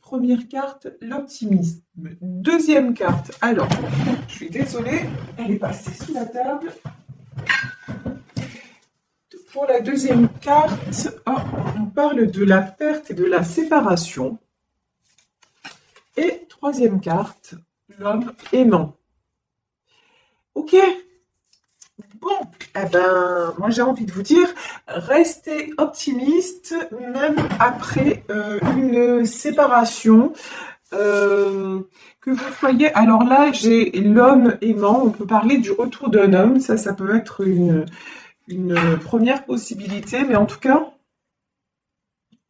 Première carte, l'optimisme. Deuxième carte, alors, je suis désolée, elle est passée sous la table. Pour la deuxième carte, on parle de la perte et de la séparation. Et troisième carte, l'homme aimant. Ok. Bon, eh ben, moi j'ai envie de vous dire, restez optimiste même après une séparation. Que vous soyez, alors là j'ai l'homme aimant, on peut parler du retour d'un homme, ça peut être une première possibilité, mais en tout cas,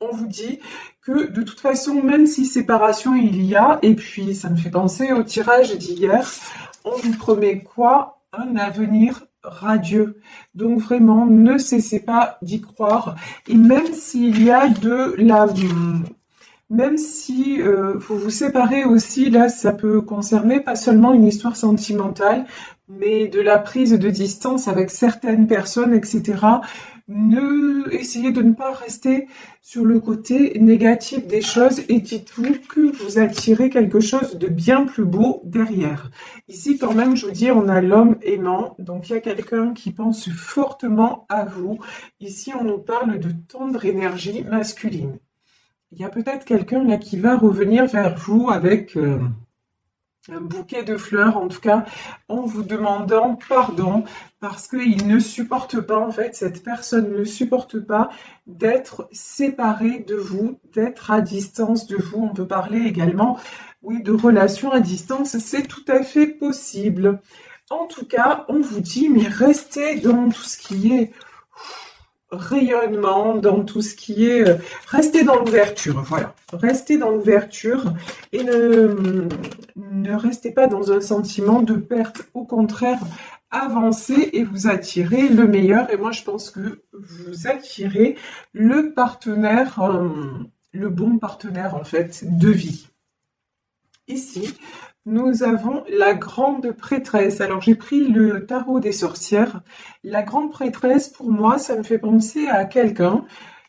on vous dit que de toute façon, même si séparation il y a, et puis ça me fait penser au tirage d'hier, on vous promet quoi? Un avenir radieux. Donc vraiment, ne cessez pas d'y croire. Et même s'il y a de la... Même si vous vous séparez aussi, là, ça peut concerner pas seulement une histoire sentimentale, mais de la prise de distance avec certaines personnes, etc. Essayez de ne pas rester sur le côté négatif des choses et dites-vous que vous attirez quelque chose de bien plus beau derrière. Ici, quand même, je vous dis, on a l'homme aimant, donc il y a quelqu'un qui pense fortement à vous. Ici, on nous parle de tendre énergie masculine. Il y a peut-être quelqu'un là qui va revenir vers vous avec un bouquet de fleurs, en tout cas, en vous demandant pardon, parce qu'il ne supporte pas, en fait, cette personne ne supporte pas d'être séparée de vous, d'être à distance de vous. On peut parler également, oui, de relations à distance, c'est tout à fait possible. En tout cas, on vous dit, mais restez dans tout ce qui est rayonnement, dans tout ce qui est... restez dans l'ouverture, voilà. Restez dans l'ouverture et ne restez pas dans un sentiment de perte. Au contraire, avancez et vous attirez le meilleur. Et moi, je pense que vous attirez le partenaire, le bon partenaire, en fait, de vie. Ici, nous avons la grande prêtresse. Alors, j'ai pris le tarot des sorcières. La grande prêtresse, pour moi, ça me fait penser à quelqu'un.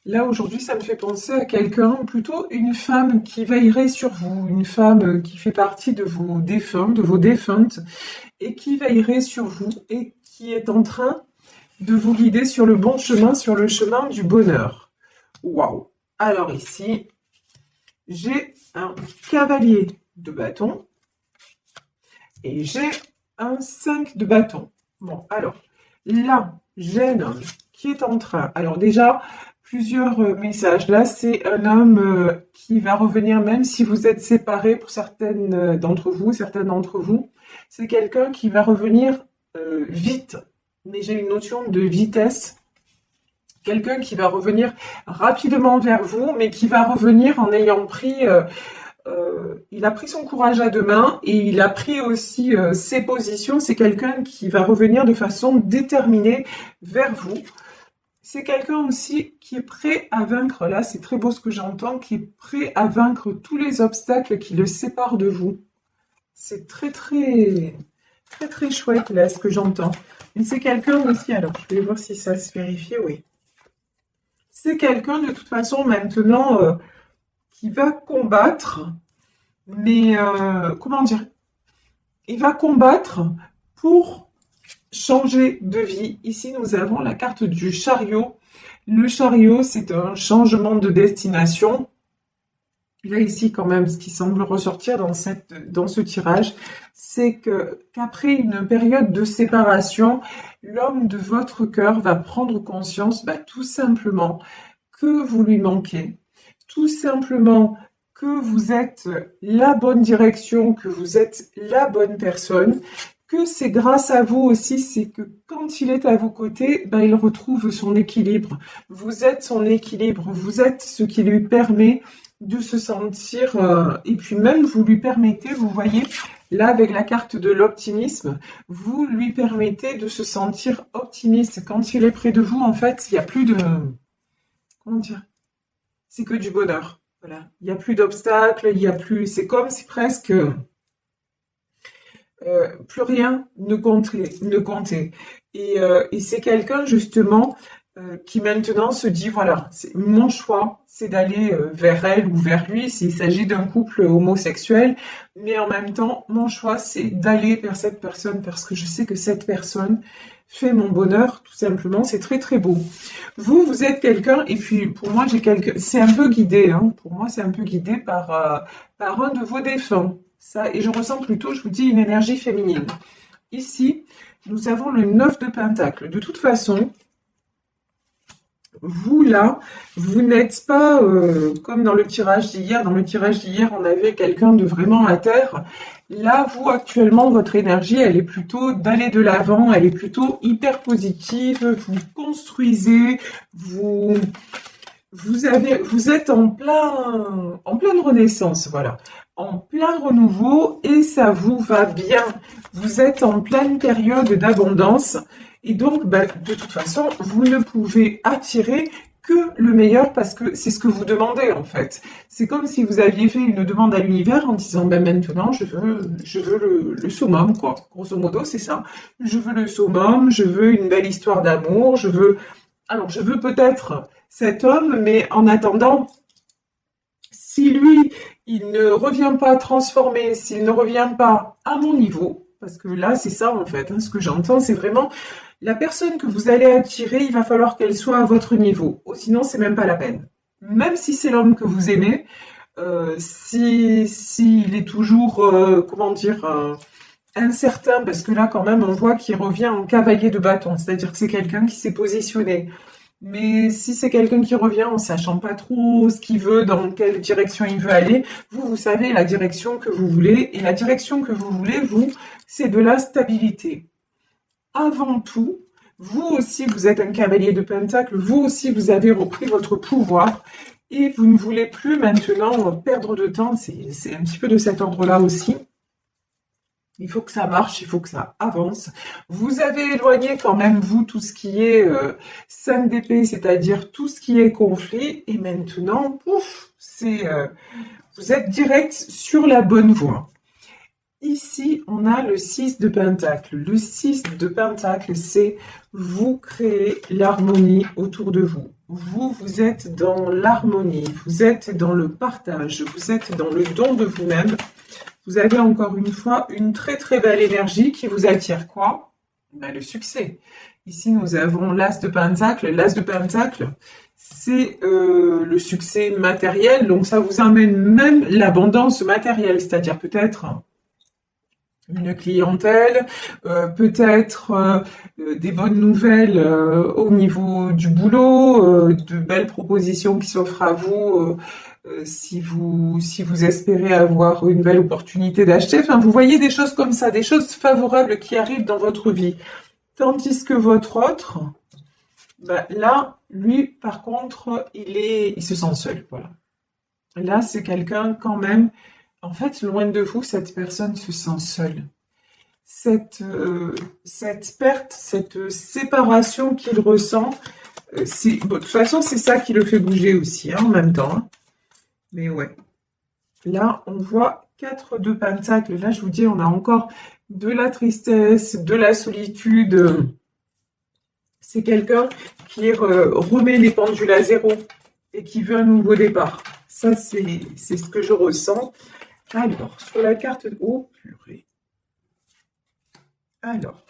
Là, aujourd'hui, ça me fait penser à quelqu'un, plutôt une femme qui veillerait sur vous, une femme qui fait partie de vos défuntes, et qui veillerait sur vous et qui est en train de vous guider sur le bon chemin, sur le chemin du bonheur. Waouh! Alors ici, j'ai un cavalier de bâton. Et j'ai un 5 de bâton. Bon, alors, là, j'ai un homme qui est en train... Alors déjà, plusieurs messages. Là, c'est un homme qui va revenir, même si vous êtes séparés pour certaines d'entre vous, certains d'entre vous. C'est quelqu'un qui va revenir vite. Mais j'ai une notion de vitesse. Quelqu'un qui va revenir rapidement vers vous, mais qui va revenir en ayant pris... il a pris son courage à deux mains et il a pris aussi ses positions. C'est quelqu'un qui va revenir de façon déterminée vers vous. C'est quelqu'un aussi qui est prêt à vaincre, là c'est très beau ce que j'entends, qui est prêt à vaincre tous les obstacles qui le séparent de vous. C'est très chouette là ce que j'entends. Et c'est quelqu'un aussi, alors je vais voir si ça se vérifie, oui. C'est quelqu'un de toute façon maintenant... qui va combattre, mais comment dire? Il va combattre pour changer de vie. Ici, nous avons la carte du chariot. Le chariot, c'est un changement de destination. Là, ici, quand même, ce qui semble ressortir dans ce tirage, c'est qu'après une période de séparation, l'homme de votre cœur va prendre conscience, tout simplement, que vous lui manquez. Tout simplement que vous êtes la bonne direction, que vous êtes la bonne personne, que c'est grâce à vous aussi, c'est que quand il est à vos côtés, il retrouve son équilibre. Vous êtes son équilibre, vous êtes ce qui lui permet de se sentir, et puis même vous lui permettez, vous voyez, là avec la carte de l'optimisme, vous lui permettez de se sentir optimiste. Quand il est près de vous, en fait, il n'y a plus de... Comment dire? C'est que du bonheur. Voilà. Il n'y a plus d'obstacles, il y a plus. C'est comme si presque plus rien ne comptait. Et c'est quelqu'un justement qui maintenant se dit, voilà, mon choix, c'est d'aller vers elle ou vers lui s'il s'agit d'un couple homosexuel, mais en même temps, mon choix, c'est d'aller vers cette personne parce que je sais que cette personne fait mon bonheur, tout simplement, c'est très très beau. Vous, vous êtes quelqu'un, et puis pour moi, c'est un peu guidé, hein, pour moi, c'est un peu guidé par un de vos défunts. Ça, et je ressens plutôt, je vous dis, une énergie féminine. Ici, nous avons le 9 de Pentacle. De toute façon, vous là, vous n'êtes pas comme dans le tirage d'hier. Dans le tirage d'hier, on avait quelqu'un de vraiment à terre. Là, vous, actuellement, votre énergie, elle est plutôt d'aller de l'avant, elle est plutôt hyper positive, vous construisez, vous êtes en pleine renaissance, voilà, en plein renouveau et ça vous va bien. Vous êtes en pleine période d'abondance et donc, de toute façon, vous ne pouvez attirer que le meilleur parce que c'est ce que vous demandez en fait. C'est comme si vous aviez fait une demande à l'univers en disant, maintenant, je veux le summum, quoi. Grosso modo, c'est ça. Je veux le summum, je veux une belle histoire d'amour, je veux peut-être cet homme, mais en attendant, si lui, il ne revient pas transformé, s'il ne revient pas à mon niveau, parce que là, c'est ça en fait, hein, ce que j'entends, c'est vraiment la personne que vous allez attirer, il va falloir qu'elle soit à votre niveau, sinon c'est même pas la peine. Même si c'est l'homme que vous aimez, s'il est toujours, incertain, parce que là quand même on voit qu'il revient en cavalier de bâton, c'est-à-dire que c'est quelqu'un qui s'est positionné. Mais si c'est quelqu'un qui revient en sachant pas trop ce qu'il veut, dans quelle direction il veut aller, vous savez la direction que vous voulez, et la direction que vous voulez, vous, c'est de la stabilité. Avant tout, vous aussi, vous êtes un cavalier de Pentacle, vous aussi, vous avez repris votre pouvoir, et vous ne voulez plus maintenant perdre de temps, c'est un petit peu de cet ordre-là aussi. Il faut que ça marche, il faut que ça avance. Vous avez éloigné quand même, vous, tout ce qui est 5 d'épée, c'est-à-dire tout ce qui est conflit. Et maintenant, pouf, vous êtes direct sur la bonne voie. Ici, on a le 6 de Pentacle. Le 6 de Pentacle, c'est vous créez l'harmonie autour de vous. Vous êtes dans l'harmonie, vous êtes dans le partage, vous êtes dans le don de vous-même. Vous avez encore une fois une très très belle énergie qui vous attire quoi? Le succès. Ici, nous avons l'As de Pentacle. L'As de Pentacle, c'est le succès matériel. Donc, ça vous amène même l'abondance matérielle, c'est-à-dire peut-être une clientèle, peut-être des bonnes nouvelles au niveau du boulot, de belles propositions qui s'offrent à vous. Si vous espérez avoir une belle opportunité d'acheter, enfin vous voyez des choses comme ça, des choses favorables qui arrivent dans votre vie. Tandis que votre autre, là, lui, par contre, il se sent seul, voilà. Là, c'est quelqu'un quand même, en fait, loin de vous, cette personne se sent seule. Cette perte, cette séparation qu'il ressent, de toute façon, c'est ça qui le fait bouger aussi, hein, en même temps. Hein. Mais ouais. Là, on voit 4 de Pentacle. Là, je vous dis, on a encore de la tristesse, de la solitude. C'est quelqu'un qui remet les pendules à zéro et qui veut un nouveau départ. Ça, c'est ce que je ressens. Alors, sur la carte... Oh, purée. Alors,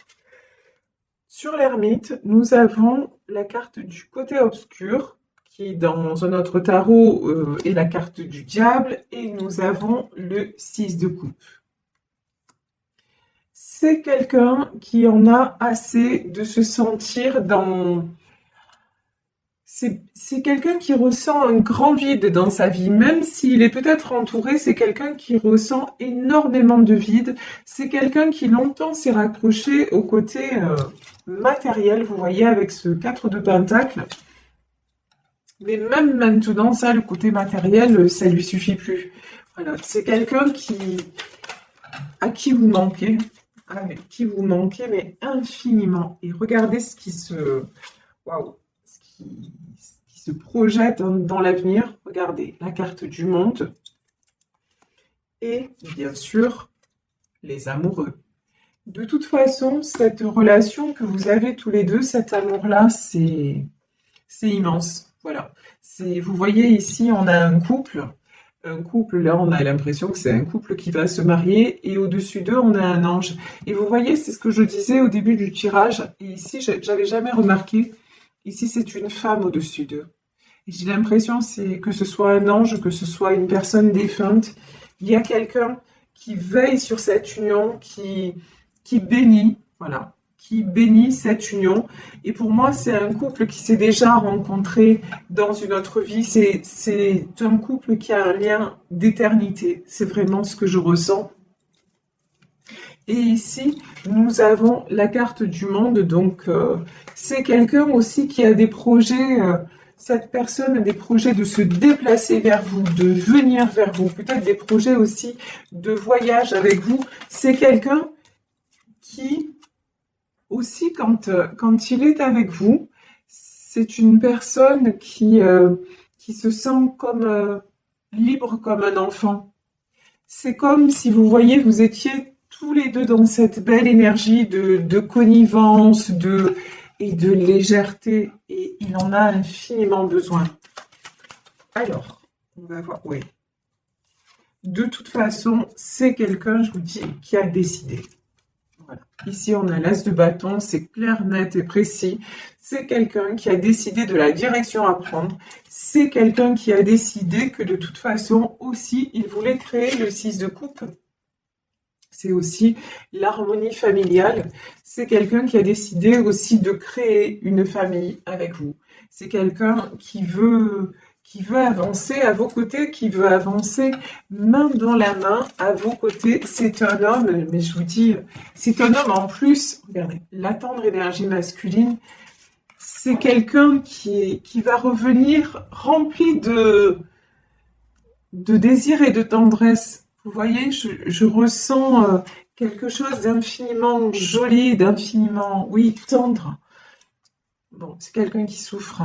sur l'ermite, nous avons la carte du côté obscur, qui dans un autre tarot est la carte du diable, et nous avons le 6 de coupe. C'est quelqu'un qui en a assez de se sentir dans... C'est quelqu'un qui ressent un grand vide dans sa vie, même s'il est peut-être entouré, c'est quelqu'un qui ressent énormément de vide. C'est quelqu'un qui longtemps s'est raccroché au côté matériel, vous voyez, avec ce 4 de Pentacle. Mais même maintenant, ça, le côté matériel, ça lui suffit plus. Voilà, c'est quelqu'un à qui vous manquez, mais infiniment. Et regardez ce qui se... Waouh! Qui se projette dans l'avenir. Regardez, la carte du monde. Et bien sûr, les amoureux. De toute façon, cette relation que vous avez tous les deux, cet amour-là, c'est c'est immense. Voilà. Vous voyez ici, on a un couple. Un couple, là, on a l'impression que c'est un couple qui va se marier. Et au-dessus d'eux, on a un ange. Et vous voyez, c'est ce que je disais au début du tirage. Et ici, j'avais jamais remarqué. Ici, c'est une femme au-dessus d'eux. Et j'ai l'impression que ce soit un ange, que ce soit une personne défunte. Il y a quelqu'un qui veille sur cette union, qui bénit, voilà, qui bénit cette union. Et pour moi, c'est un couple qui s'est déjà rencontré dans une autre vie. C'est un couple qui a un lien d'éternité. C'est vraiment ce que je ressens. Et ici, nous avons la carte du monde. Donc, c'est quelqu'un aussi qui a des projets. Cette personne a des projets de se déplacer vers vous, de venir vers vous. Peut-être des projets aussi de voyage avec vous. C'est quelqu'un qui, aussi, quand il est avec vous, c'est une personne qui se sent comme libre comme un enfant. C'est comme si vous voyez, vous étiez tous les deux dans cette belle énergie de connivence, et de légèreté, et il en a infiniment besoin. Alors, on va voir, oui. De toute façon, c'est quelqu'un, je vous dis, qui a décidé. Voilà. Ici, on a l'as de bâton, c'est clair, net et précis. C'est quelqu'un qui a décidé de la direction à prendre. C'est quelqu'un qui a décidé que de toute façon, aussi, il voulait créer le 6 de coupe. C'est aussi l'harmonie familiale. C'est quelqu'un qui a décidé aussi de créer une famille avec vous. C'est quelqu'un qui veut avancer à vos côtés, qui veut avancer main dans la main à vos côtés. C'est un homme, mais je vous dis, c'est un homme en plus. Regardez, la tendre énergie masculine, c'est quelqu'un qui va revenir rempli de désir et de tendresse. Vous voyez, je ressens quelque chose d'infiniment joli, d'infiniment, oui, tendre. Bon, c'est quelqu'un qui souffre.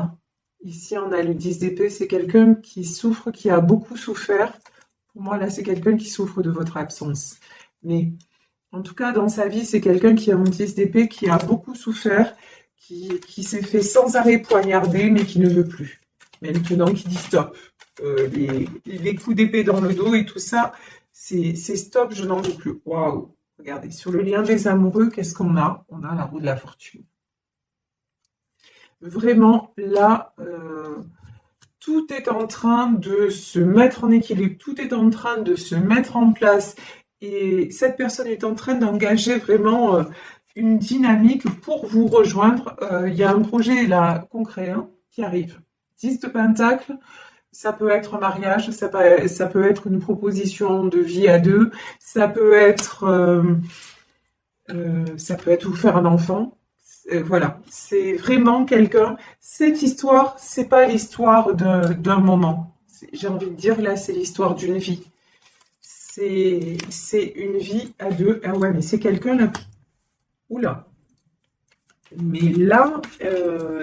Ici, on a le 10 d'épée, c'est quelqu'un qui souffre, qui a beaucoup souffert. Pour moi, là, c'est quelqu'un qui souffre de votre absence. Mais, en tout cas, dans sa vie, c'est quelqu'un qui a un 10 d'épée, qui a beaucoup souffert, qui s'est fait sans arrêt poignarder, mais qui ne veut plus. Maintenant, qui dit stop. Les coups d'épée dans le dos et tout ça, c'est stop, je n'en veux plus. Waouh! Regardez, sur le lien des amoureux, qu'est-ce qu'on a? On a la roue de la fortune. Vraiment, là, tout est en train de se mettre en équilibre, tout est en train de se mettre en place. Et cette personne est en train d'engager vraiment une dynamique pour vous rejoindre. Il y a un projet là concret qui arrive. 10 de Pentacle. Ça peut être un mariage, ça peut être une proposition de vie à deux, ça peut être vous faire un enfant. Voilà, c'est vraiment quelqu'un. Cette histoire, c'est pas l'histoire d'un moment. J'ai envie de dire, là, c'est l'histoire d'une vie. C'est une vie à deux. Ah ouais, mais c'est quelqu'un là. Oula. Mais là,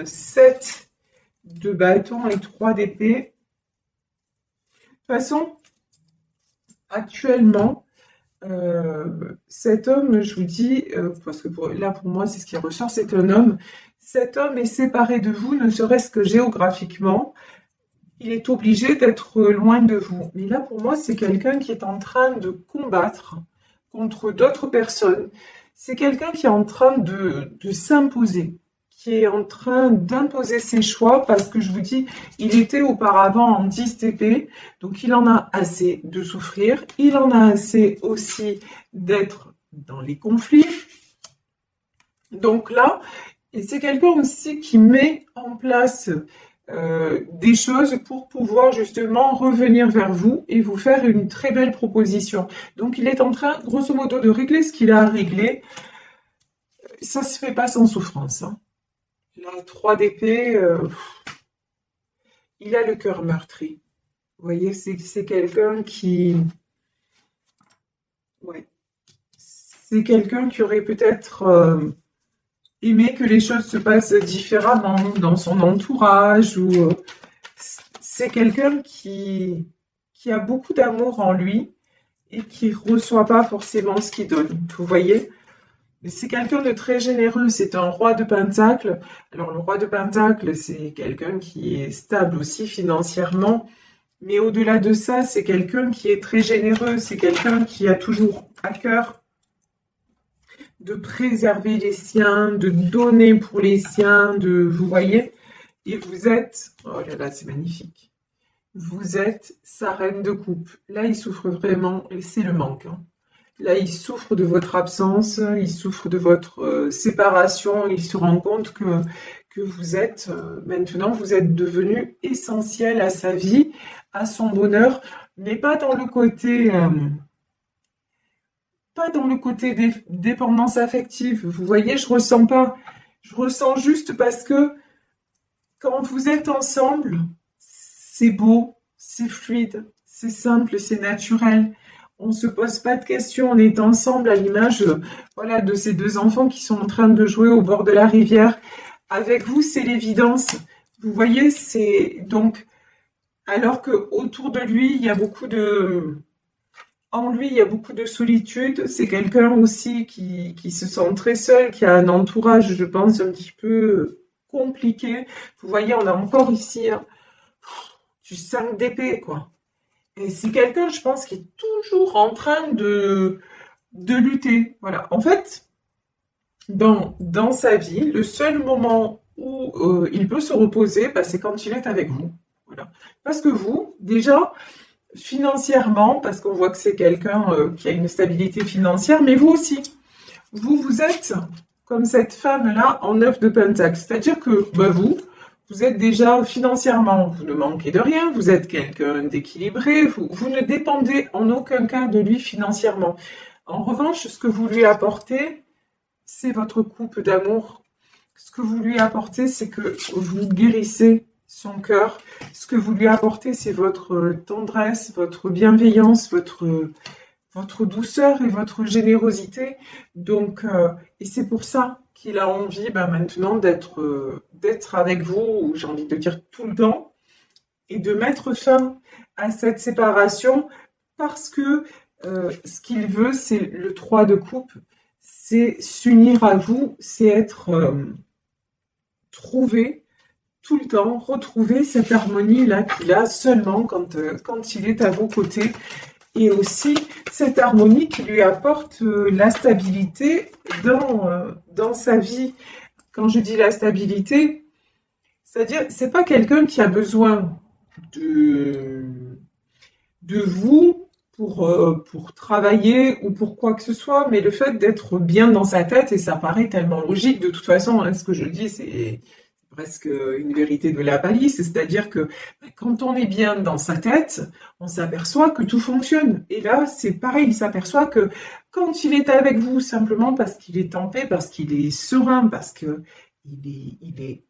7 de bâton et 3 d'épée. De toute façon, actuellement, cet homme, je vous dis, parce que là pour moi c'est ce qui ressort, c'est un homme. Cet homme est séparé de vous, ne serait-ce que géographiquement. Il est obligé d'être loin de vous. Mais là pour moi, c'est quelqu'un qui est en train de combattre contre d'autres personnes. C'est quelqu'un qui est en train de s'imposer, qui est en train d'imposer ses choix, parce que je vous dis, il était auparavant en 10 TP, donc il en a assez de souffrir, il en a assez aussi d'être dans les conflits. Donc là, et c'est quelqu'un aussi qui met en place des choses pour pouvoir justement revenir vers vous et vous faire une très belle proposition. Donc il est en train, grosso modo, de régler ce qu'il a à régler. Ça se fait pas sans souffrance, hein. La 3 d'épée, il a le cœur meurtri. Vous voyez, c'est quelqu'un qui... Ouais. C'est quelqu'un qui aurait peut-être aimé que les choses se passent différemment dans son entourage. C'est quelqu'un qui a beaucoup d'amour en lui et qui ne reçoit pas forcément ce qu'il donne. Vous voyez? C'est quelqu'un de très généreux, c'est un roi de Pentacle. Alors le roi de Pentacle, c'est quelqu'un qui est stable aussi financièrement, mais au-delà de ça, c'est quelqu'un qui est très généreux, c'est quelqu'un qui a toujours à cœur de préserver les siens, de donner pour les siens, vous voyez, et vous êtes, oh là là, c'est magnifique. Vous êtes sa reine de coupe. Là, il souffre vraiment, et c'est le manque, hein. Là, il souffre de votre absence, il souffre de votre séparation, il se rend compte que vous êtes, maintenant, vous êtes devenu essentiel à sa vie, à son bonheur, mais pas dans le côté dépendance affective. Vous voyez, je ressens pas. Je ressens juste parce que quand vous êtes ensemble, c'est beau, c'est fluide, c'est simple, c'est naturel. On ne se pose pas de questions, on est ensemble à l'image voilà, de ces deux enfants qui sont en train de jouer au bord de la rivière. Avec vous, c'est l'évidence. Vous voyez, c'est donc, alors que autour de lui, il y a beaucoup de... En lui, il y a beaucoup de solitude. C'est quelqu'un aussi qui se sent très seul, qui a un entourage, je pense, un petit peu compliqué. Vous voyez, on a encore ici du 5 d'épée, quoi. Et c'est quelqu'un, je pense, qui est toujours en train de lutter. Voilà. En fait, dans sa vie, le seul moment où il peut se reposer, bah, c'est quand il est avec vous. Voilà. Parce que vous, déjà, financièrement, parce qu'on voit que c'est quelqu'un qui a une stabilité financière, mais vous aussi. Vous êtes comme cette femme-là en 9 de Pentacle. C'est-à-dire que bah, vous êtes déjà financièrement, vous ne manquez de rien, vous êtes quelqu'un d'équilibré, vous ne dépendez en aucun cas de lui financièrement. En revanche, ce que vous lui apportez, c'est votre coupe d'amour. Ce que vous lui apportez, c'est que vous guérissez son cœur. Ce que vous lui apportez, c'est votre tendresse, votre bienveillance, votre douceur et votre générosité. Donc, et c'est pour ça qu'il a envie maintenant d'être avec vous, ou j'ai envie de dire tout le temps, et de mettre fin à cette séparation parce que ce qu'il veut, c'est le 3 de coupe, c'est s'unir à vous, c'est être trouvé tout le temps, retrouver cette harmonie-là qu'il a seulement quand il est à vos côtés. Et aussi cette harmonie qui lui apporte la stabilité dans sa vie. Quand je dis la stabilité, c'est-à-dire c'est pas quelqu'un qui a besoin de vous pour travailler ou pour quoi que ce soit, mais le fait d'être bien dans sa tête, et ça paraît tellement logique, de toute façon, hein, ce que je dis, c'est presque une vérité de la palisse, c'est-à-dire que quand on est bien dans sa tête, on s'aperçoit que tout fonctionne. Et là, c'est pareil, il s'aperçoit que quand il est avec vous, simplement parce qu'il est en paix, parce qu'il est serein, parce qu'il est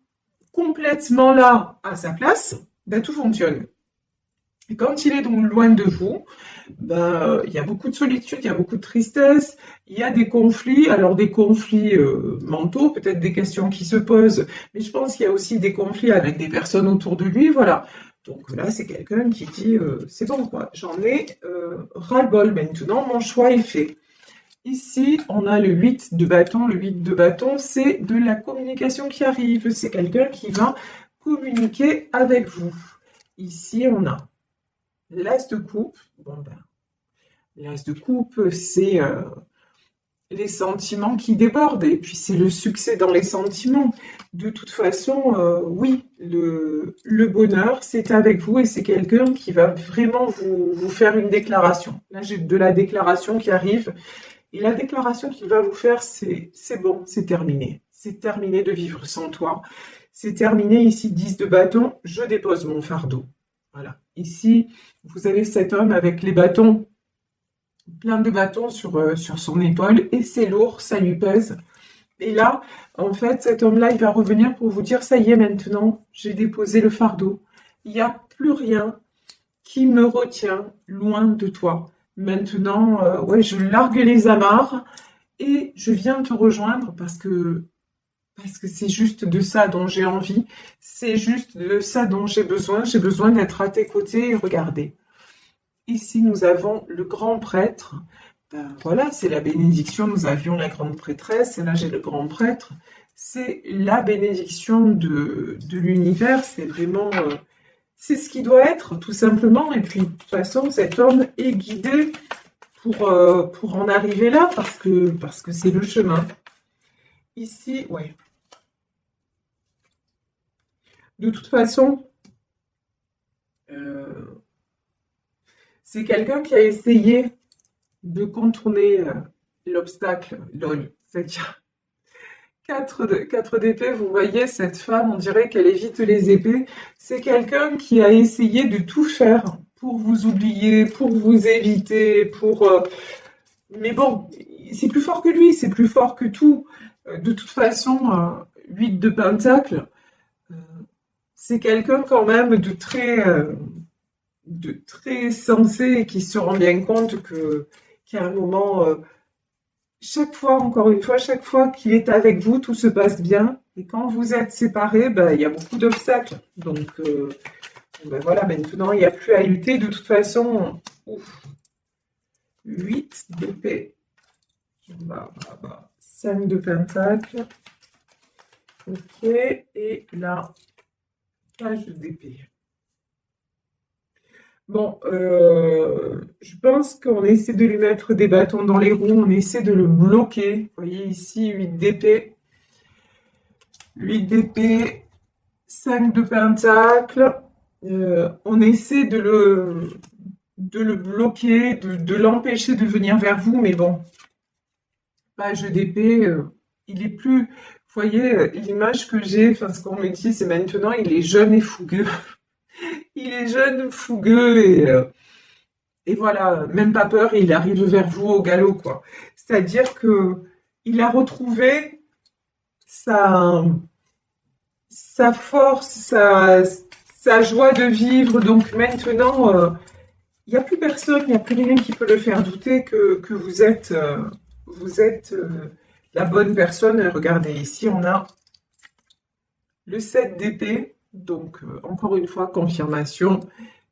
complètement là, à sa place, tout fonctionne. Et quand il est donc loin de vous, il y a beaucoup de solitude, il y a beaucoup de tristesse, il y a des conflits, alors des conflits mentaux, peut-être des questions qui se posent, mais je pense qu'il y a aussi des conflits avec des personnes autour de lui, voilà. Donc là, c'est quelqu'un qui dit, c'est bon quoi, j'en ai ras-le-bol maintenant, mon choix est fait. Ici, on a le 8 de bâton. Le 8 de bâton, c'est de la communication qui arrive, c'est quelqu'un qui va communiquer avec vous. Ici, on a l'as de coupe. L'as de coupe, c'est les sentiments qui débordent, et puis c'est le succès dans les sentiments. De toute façon, oui, le bonheur, c'est avec vous, et c'est quelqu'un qui va vraiment vous faire une déclaration. Là, j'ai de la déclaration qui arrive, et la déclaration qu'il va vous faire, c'est bon, c'est terminé. C'est terminé de vivre sans toi. C'est terminé, ici, 10 de bâton, je dépose mon fardeau. Voilà. Ici, vous avez cet homme avec les bâtons, plein de bâtons sur son épaule, et c'est lourd, ça lui pèse. Et là, en fait, cet homme-là, il va revenir pour vous dire, ça y est, maintenant, j'ai déposé le fardeau. Il n'y a plus rien qui me retient loin de toi. Maintenant, ouais, je largue les amarres et je viens te rejoindre parce que c'est juste de ça dont j'ai envie, c'est juste de ça dont j'ai besoin d'être à tes côtés et regarder. Ici, nous avons le grand prêtre. ben voilà, c'est la bénédiction. Nous avions la grande prêtresse, et là j'ai le grand prêtre. C'est la bénédiction de l'univers. C'est vraiment, c'est ce qui doit être, tout simplement. Et puis, de toute façon, cet homme est guidé pour en arriver là, parce que c'est le chemin. Ici, ouais. De toute façon, c'est quelqu'un qui a essayé de contourner l'obstacle, lol. C'est-à-dire 4 d'épée, vous voyez, cette femme, on dirait qu'elle évite les épées. C'est quelqu'un qui a essayé de tout faire pour vous oublier, pour vous éviter, mais bon, c'est plus fort que lui, c'est plus fort que tout. De toute façon, 8 de pentacle, euh, c'est quelqu'un quand même de très sensé et qui se rend bien compte qu'à un moment, chaque fois, encore une fois, chaque fois qu'il est avec vous, tout se passe bien. Et quand vous êtes séparés, ben, il y a beaucoup d'obstacles. Donc, ben voilà, maintenant, il n'y a plus à lutter. De toute façon, ouf, 8 d'épée. 5 de pentacle. Ok, et là, page d'épée. Bon, je pense qu'on essaie de lui mettre des bâtons dans les roues, on essaie de le bloquer. Vous voyez ici, 8 d'épée. 8 d'épée, 5 de pentacle. On essaie de le bloquer, de l'empêcher de venir vers vous, mais bon, page d'épée, il est plus... Vous voyez, l'image que j'ai, enfin ce qu'on me dit, c'est maintenant, il est jeune et fougueux. Il est jeune, fougueux, et voilà, même pas peur, il arrive vers vous au galop, quoi. C'est-à-dire que il a retrouvé sa, sa force, sa joie de vivre. Donc maintenant, il n'y a plus personne, il n'y a plus rien qui peut le faire douter que vous êtes la bonne personne. Regardez, ici, on a le 7 d'épée. Donc, encore une fois, confirmation.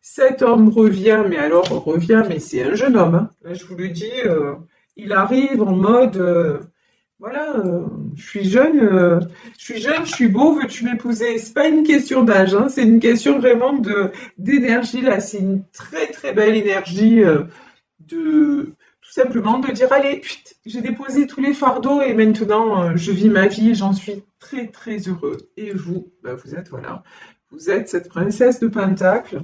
Cet homme revient, mais alors revient, mais c'est un jeune homme, hein. Là, je vous le dis, il arrive en mode, voilà, je suis beau, veux-tu m'épouser? C'est pas une question d'âge, hein, c'est une question vraiment d'énergie. Là, c'est une très très belle énergie de tout simplement de dire, allez, chut, j'ai déposé tous les fardeaux et maintenant je vis ma vie et j'en suis très très heureux. Et vous, bah, vous êtes voilà, vous êtes cette princesse de Pentacle.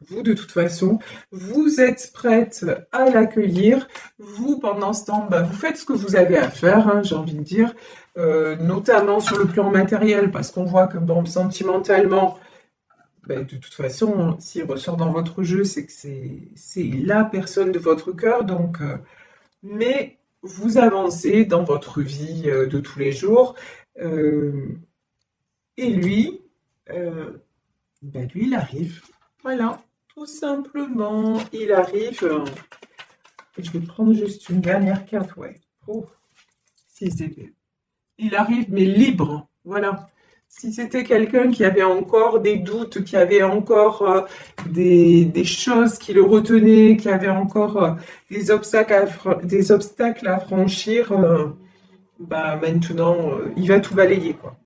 Vous, de toute façon, vous êtes prête à l'accueillir. Vous, pendant ce temps, bah, vous faites ce que vous avez à faire, hein, j'ai envie de dire, notamment sur le plan matériel, parce qu'on voit que, bon, sentimentalement, bah, de toute façon, s'il ressort dans votre jeu, c'est que c'est la personne de votre cœur. Donc, mais vous avancez dans votre vie de tous les jours. euh, et lui, bah, lui, il arrive. Voilà, tout simplement, il arrive. Je vais prendre juste une dernière carte, ouais. Oh, 6 d'épée. Il arrive, mais libre. Voilà. Si c'était quelqu'un qui avait encore des doutes, qui avait encore des choses qui le retenaient, qui avait encore des obstacles à franchir, bah maintenant, il va tout balayer, quoi.